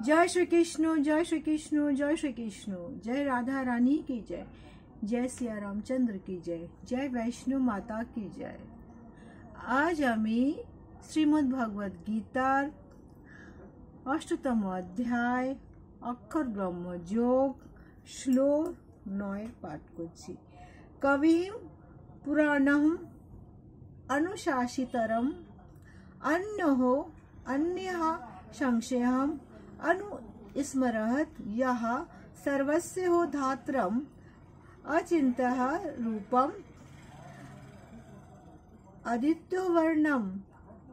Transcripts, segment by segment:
जय श्री कृष्ण, जय श्री कृष्ण, जय श्री कृष्ण। जय राधा रानी की जय, जय सिया रामचंद्र की जय, जय वैष्णो माता की जय। आज आमी श्रीमद् भगवद गीतार 8तम अध्याय अक्षर ब्रह्म योग श्लोक 9 पाठ करছি। कविं पुराणं अनुशासितरम अन्यो अन्यः संशयम् अनुस्मरत् यः सर्वस्य हो धात्रम् अचिन्तः रूपम् आदित्यो वर्णम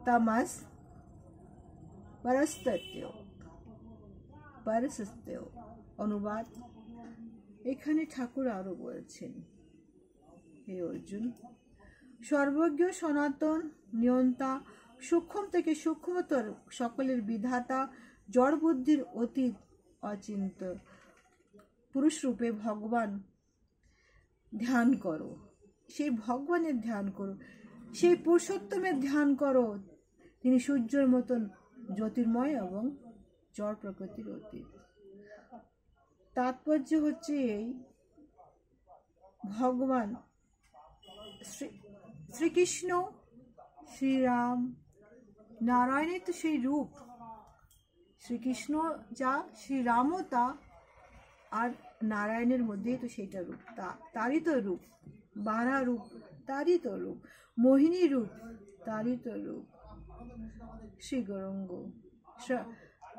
तमस परस्तत्यो। অনুবাদ। এখানে ঠাকুর আরো বলছেন, হে অর্জুন, সর্বজ্ঞ সনাতন নিয়ন্তা, সূক্ষ্ম থেকে সূক্ষ্মতর সকলের বিধাতা, জড় বুদ্ধির অতীত অচিন্ত পুরুষ রূপে ভগবান ধ্যান করো। সেই ভগবানের ধ্যান করো, সেই পুরুষোত্তমের ধ্যান করো। তিনি সূর্যের মতন জ্যোতির্ময় এবং জড় প্রকৃতির অতীত। তাৎপর্য হচ্ছে এই, ভগবান শ্রীকৃষ্ণ, শ্রীরাম, নারায়ণের তো সেই রূপ, শ্রীকৃষ্ণ যা, শ্রীরামও তা, আর নারায়ণের মধ্যেই তো সেইটা রূপ, তারই তো রূপ। বারা রূপ তারই তো রূপ, মোহিনী রূপ তারই তো রূপ, শ্রী গৌরাঙ্গ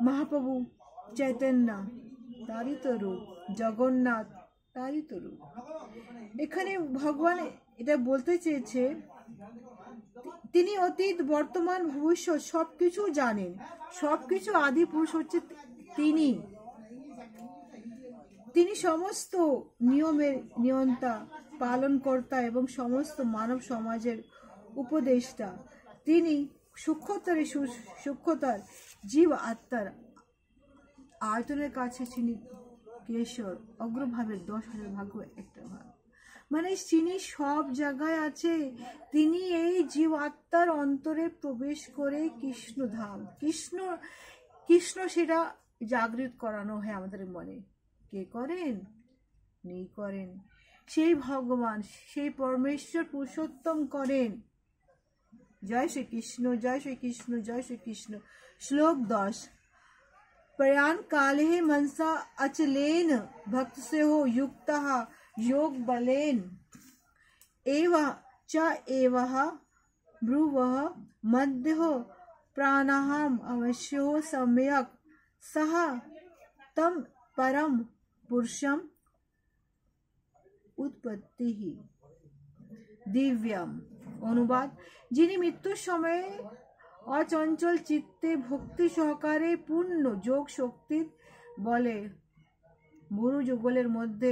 মহাপ্রভু চৈতন্য তারই তো রূপ, জগন্নাথ তারই তো রূপ। এখানে ভগবান এটা বলতে চেয়েছে, তিনি অতীত বর্তমান ভবিষ্যৎ সবকিছু জানেন, সবকিছু আদি পুরুষ হচ্ছে তিনি। তিনি সমস্ত নিয়মের নিয়ন্তা, পালনকর্তা এবং সমস্ত মানব সমাজের উপদেষ্টা। তিনি সূক্ষ্মতরে সূক্ষ্মতর জীব আত্মার আয়তনের কাছে তিনি কেশর, অগ্রভাবের 10,000 ভাগ একটা ভাগ, মানে তিনি সব জায়গায় আছে। তিনি এই জীব আত্মার অন্তরে প্রবেশ করে কৃষ্ণ ধাম, কৃষ্ণ সেটা জাগৃত করানো হয় আমাদের মনে। কে করেন? নেই করেন সেই ভগবান, সেই পরমেশ্বর পুরুষোত্তম করেন। জয় শ্রীকৃষ্ণ, জয় শ্রীকৃষ্ণ, জয় শ্রীকৃষ্ণ। শ্লোক 10। प्रयाण काले मनसा अचलेन भक्त से हो युक्त योग बलेन एवं च एवह ब्रुवः मध्य प्राणायाम अवश्य हो सम्यक सह तम परम पुरुषम उत्पत्ति ही दिव्यम। অনুবাদ। যিনি মৃত্যুর সময়ে অচঞ্চল চিত্তে ভক্তি সহকারে পূর্ণ যোগ শক্তির বলে মরু যুগলের মধ্যে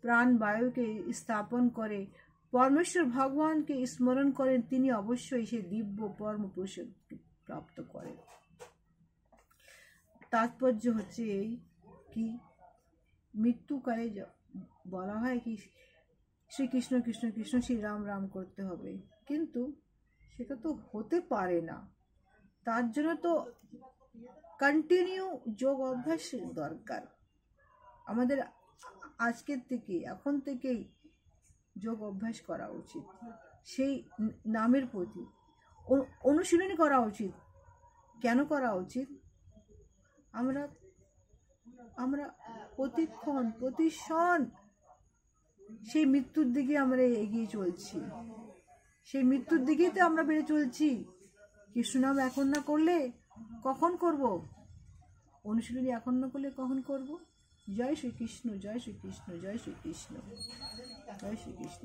প্রাণবায়ুকে স্থাপন করে পরমেশ্বর ভগবানকে স্মরণ করেন, তিনি অবশ্যই সে দিব্য পরম পুরুষকে প্রাপ্ত করেন। তাৎপর্য হচ্ছে এই, কি মৃত্যুকালে বলা হয় কি শ্রীকৃষ্ণ কৃষ্ণ কৃষ্ণ, শ্রী রাম রাম করতে হবে, কিন্তু সেটা তো হতে পারে না। তার জন্য তো কন্টিনিউ যোগ অভ্যাস দরকার। আমাদের আজকের থেকে, এখন থেকেই যোগ অভ্যাস করা উচিত। সেই নামের প্রতি অনুশীলনী করা উচিত। কেন করা উচিত? আমরা প্রতিক্ষণ প্রতিক্ষণ সেই মৃত্যুর দিকে আমরা এগিয়ে চলছি, সেই মৃত্যুর দিকেই তো আমরা বেড়ে চলছি। কৃষ্ণ নাম এখন না করলে কখন করব? অনুশীলনী এখন না করলে কখন করব? জয় শ্রীকৃষ্ণ, জয় শ্রীকৃষ্ণ, জয় শ্রীকৃষ্ণ, জয় শ্রীকৃষ্ণ।